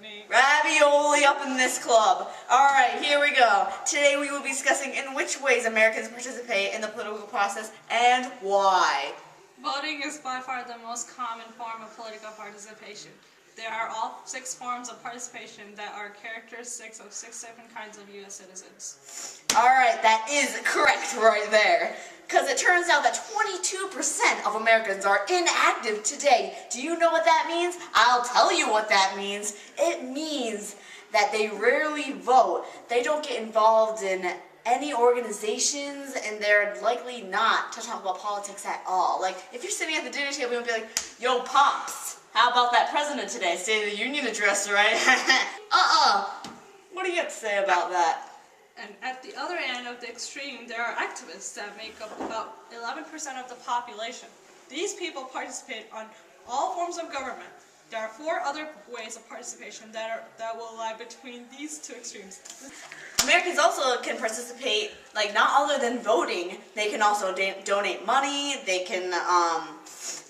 me. Ravioli up in this club. Alright, here we go. Today we will be discussing in which ways Americans participate in the political process and why. Voting is by far the most common form of political participation. There are all 6 forms of participation that are characteristics of 6 different kinds of U.S. citizens. Alright, that is correct right there. Because it turns out that 22% of Americans are inactive today. Do you know what that means? I'll tell you what that means. It means that they rarely vote. They don't get involved in any organizations, and they're likely not to talk about politics at all. Like, if you're sitting at the dinner table, you'll be like, yo, Pops, how about that president today? State of the Union address, right? What do you have to say about that? And at the other end of the extreme, there are activists that make up about 11% of the population. These people participate on all forms of government. There are 4 other ways of participation that will lie between these 2 extremes. Americans also can participate, like, not other than voting. They can also donate money, they can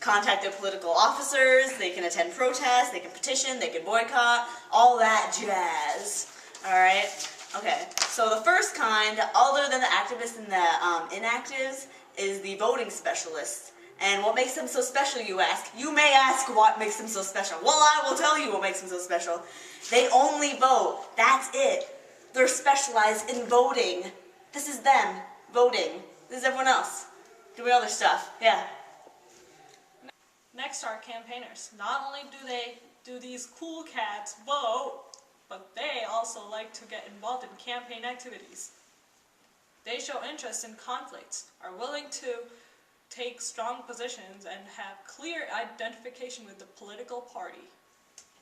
contact their political officers, they can attend protests, they can petition, they can boycott, all that jazz. Alright? Okay, so the first kind, other than the activists and the inactives, is the voting specialists. And what makes them so special, you ask? You may ask what makes them so special. Well, I will tell you what makes them so special. They only vote. That's it. They're specialized in voting. This is them, voting. This is everyone else doing other stuff. Yeah. Next are campaigners. Not only do these cool cats vote, but they also like to get involved in campaign activities. They show interest in conflicts, are willing to take strong positions, and have clear identification with the political party.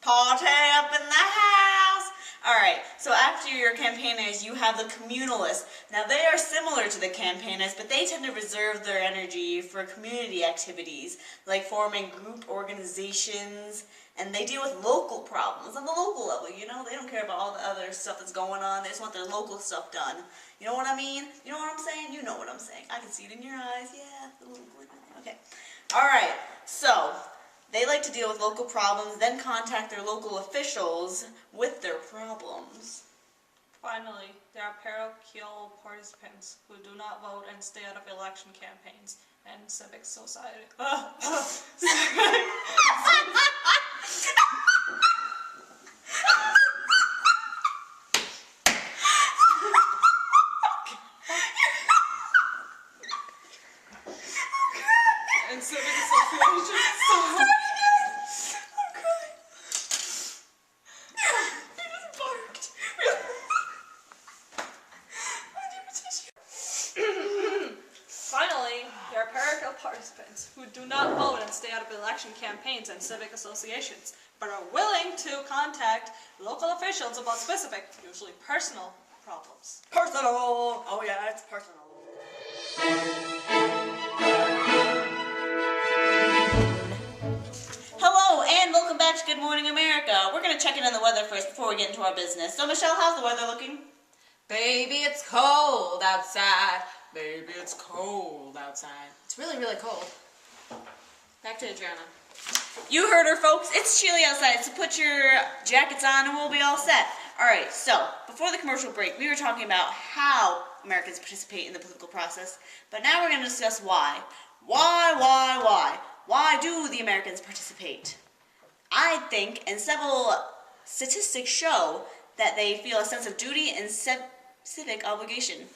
Party up in the house! Alright, so after your campaigners, you have the communalists. Now they are similar to the campaigners, but they tend to reserve their energy for community activities, like forming group organizations, and they deal with local problems on the local level, you know? They don't care about all the other stuff that's going on, they just want their local stuff done. You know what I mean? You know what I'm saying? You know what I'm saying. I can see it in your eyes, yeah. Okay. Alright, so they like to deal with local problems, then contact their local officials with their problems. Finally, there are parochial participants who do not vote and stay out of election campaigns and civic society. And civic associations. Finally, there are parochial participants who do not vote and stay out of election campaigns and civic associations, but are willing to contact local officials about specific, usually personal, problems. Personal! Oh yeah, it's personal. Hello and welcome back to Good Morning America. We're going to check in on the weather first before we get into our business. So Michelle, how's the weather looking? Baby, it's cold outside. Baby, it's cold outside. It's really, really cold. Back to Adriana. You heard her, folks. It's chilly outside, so put your jackets on and we'll be all set. Alright, so before the commercial break, we were talking about how Americans participate in the political process, but now we're going to discuss why. Why? Why do the Americans participate? I think, and several statistics show, that they feel a sense of duty and civic obligation.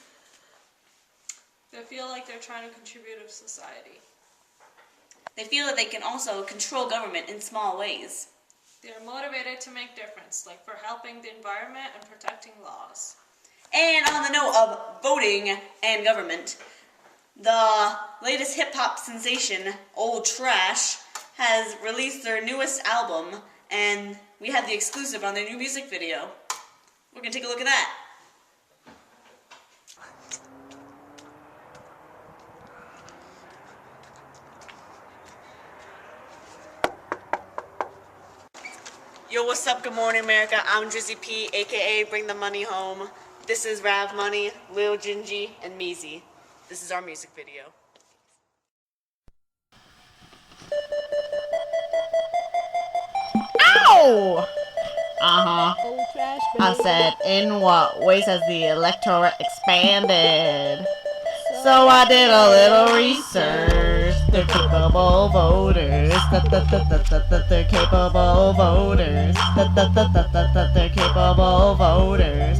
They feel like they're trying to contribute to society. They feel that they can also control government in small ways. They are motivated to make difference, like for helping the environment and protecting laws. And on the note of voting and government, the latest hip-hop sensation, Old Trash, has released their newest album, and we have the exclusive on their new music video. We're going to take a look at that. Yo, what's up? Good morning, America. I'm Drizzy P, aka Bring the Money Home. This is Rav Money, Lil Gingy, and Meezy. This is our music video. Ow! Old trash baby. I said, in what ways has the electorate expanded? So I did a little research. They're capable voters. They're capable voters. They're capable voters.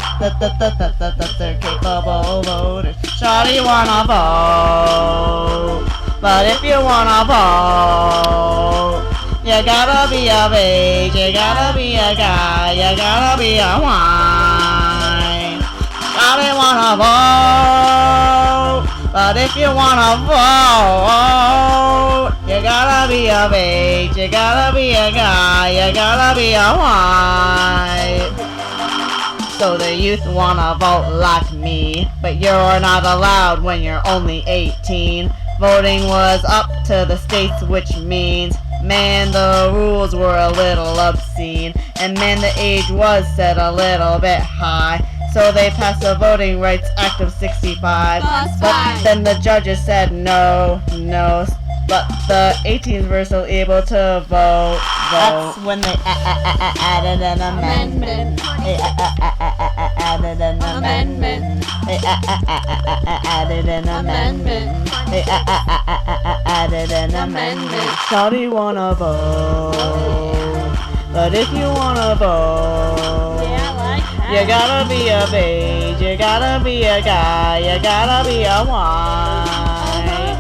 They're capable voters. Shawty wanna vote, but if you wanna vote, you gotta be of age, you gotta be a guy, you gotta be a wine. Shawty wanna vote, but if you wanna vote, you gotta be of age, you gotta be a guy, you gotta be a white. So the youth wanna vote like me, but you're not allowed when you're only 18. Voting was up to the states, which means, man, the rules were a little obscene, and man, the age was set a little bit high. So they passed the Voting Rights Act of 65. But then the judges said no. But the 18s were still able to vote. That's when they added an amendment. They added an amendment. They added an amendment. They added an amendment. Shawty wanna vote, but if you wanna vote, you gotta be of age, you gotta be a guy, you gotta be a white.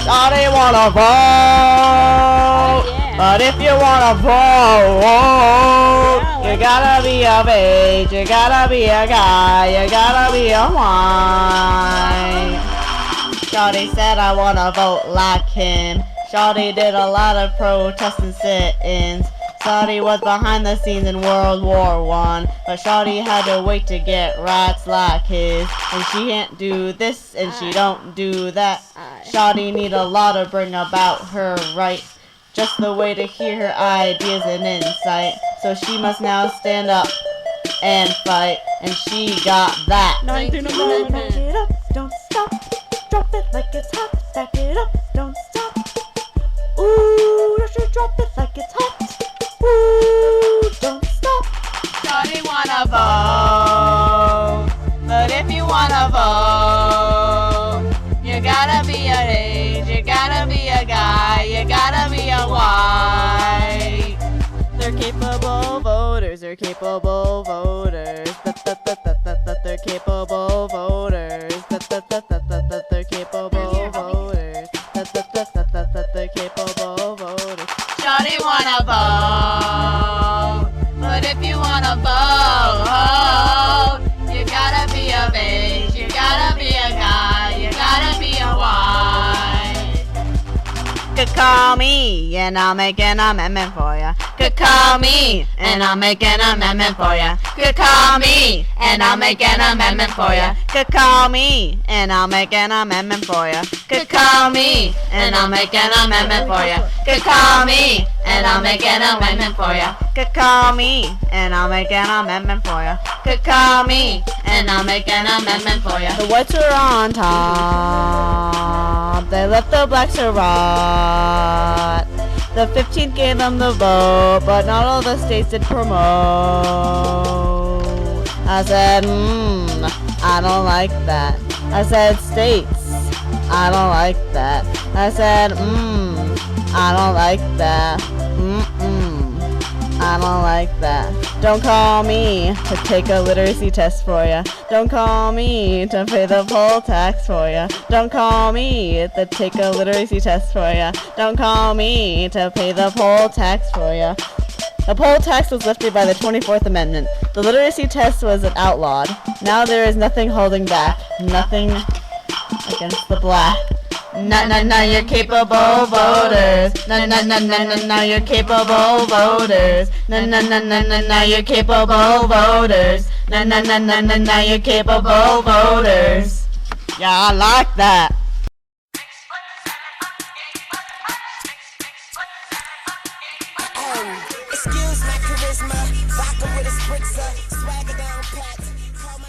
Shawty wanna vote, but if you wanna vote, you gotta be of age, you gotta be a guy, you gotta be a white. Shawty said I wanna vote like him. Shawty did a lot of protests and sit-ins. Shawty was behind the scenes in World War I, but Shawty had to wait to get rights like his. And she can't do this and she don't do that. Shawty need a law to bring about her right, just the way to hear her ideas and insight. So she must now stand up and fight, and she got that. 19 Amendment. Back it up, don't stop. Drop it like it's hot. Back it up, don't stop. Ooh, you should drop it like it's hot. Ooh, don't stop. Shawty wanna vote, but if you wanna vote, you gotta be an age, you gotta be a guy, you gotta be a white. They're capable voters, they're capable voters. They're capable voters. They're capable voters. They're capable voters. Shawty wanna vote, but if you wanna vote, you gotta be of age, you gotta be a guy, you gotta be a white. Could call me and I'll make an amendment for ya. Could call me and I'll make an amendment for ya. Could call me and I'll make an amendment for ya. Could call me and I'll make an amendment for ya. Could call me and I'll make an amendment for ya. Could call me and I'll make an amendment for ya. Could call me and I'll make an amendment for ya. Could call me and I'll make an amendment for ya. The whites are on top. They left the blacks to rot. The 15th gave them the vote, but not all the states did promote. I said, I don't like that. I said, states, I don't like that. I said, I don't like that. I don't like that. Don't call me to take a literacy test for ya. Don't call me to pay the poll tax for ya. Don't call me to take a literacy test for ya. Don't call me to pay the poll tax for ya. The poll tax was lifted by the 24th Amendment. The literacy test was outlawed. Now there is nothing holding back. Nothing against the black. No, you're capable voters. No, you're capable voters. No, you're capable voters. No, you're capable voters. Yeah, I like that. Excuse my charisma, vodka with a spritzer, swagger down pat. Call my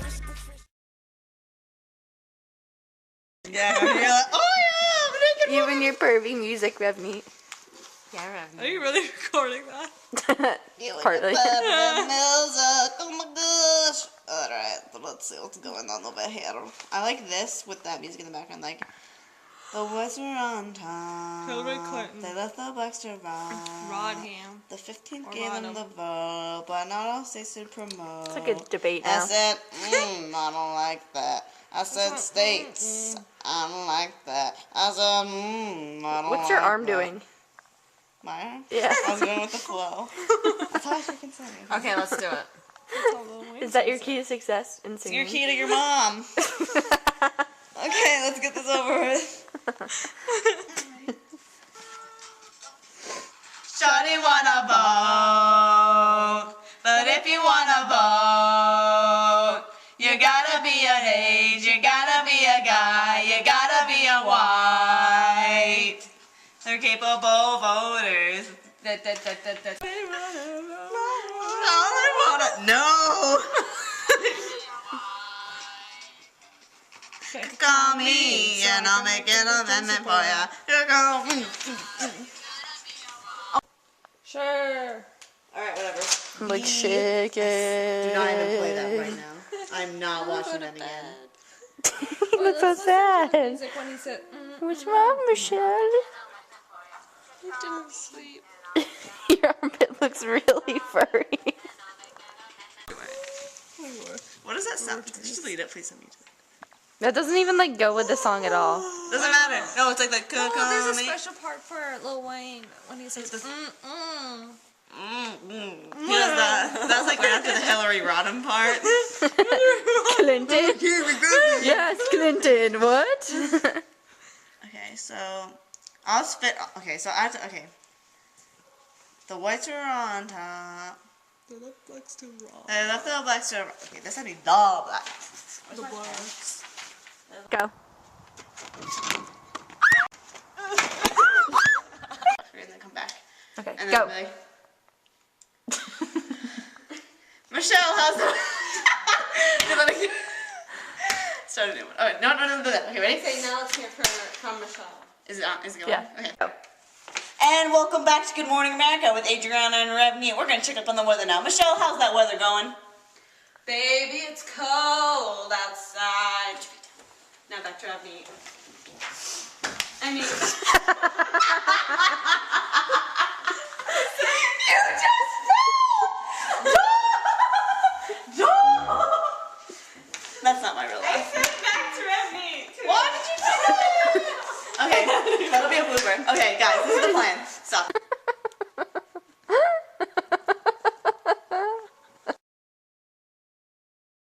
Yeah, you're like, oh yeah, I'm making Even your pervy music rev me. Yeah, Are you really recording that? Partly. Oh my gosh. Alright, let's see what's going on over here. I like this with that music in the background, like the boys were on time. Hillary Clinton. They left the blacks to rot. Rodham. The 15th Or gave them Rodham. the vote, but not all states to promote. It's like a debate I now. said, I don't like that. I said states. I don't like that. I said, I don't What's your like arm that. doing? My arm? Yeah. I was going with the flow. That's how I freaking sing. Okay, let's do it. That's all the way. Is that your key to success in It's singing? your key to your mom. Okay, let's get this over with. Shawty wanna vote, but if you wanna vote, you gotta be an age, you gotta be a guy, you gotta be a white. They're capable voters. I wanna no. Call me and I'll make an amendment for ya. You call me. Sure. Alright, whatever. I'm like, shake it. Do not even play that right now. I'm not watching that again. That's so sad. Music when he said, What's wrong, Michelle? I didn't sleep. Your armpit looks really furry. What does that sound? Just delete it, please. That doesn't even like go with the song at all. Doesn't matter. No, it's like the Oh, there's a me. special part for Lil Wayne when he says, He does that. That's like right after the Hillary Rodham part. Clinton? Yes, Clinton. What? Okay, so I'll spit. Okay, so I have to. Okay. The whites are on top. the left likes to rock. They left the blacks to. Okay, this had to be the blacks. The blacks. Go. We're gonna come back. Okay, And then go. be like, Michelle, how's it? Start a new one. Okay, no, do that. Okay, ready? Okay, now let's hear from Michelle. Is it on? Is it going? Yeah. Okay. Go. And welcome back to Good Morning America with Adriana and Revenue. We're gonna check up on the weather now. Michelle, how's that weather going? Baby, it's cold outside. Now back to Abney. I mean, That's not my real life. back to Abney. Why did you do that? Okay, that'll be a blooper. Okay, guys, this is the plan. Stop.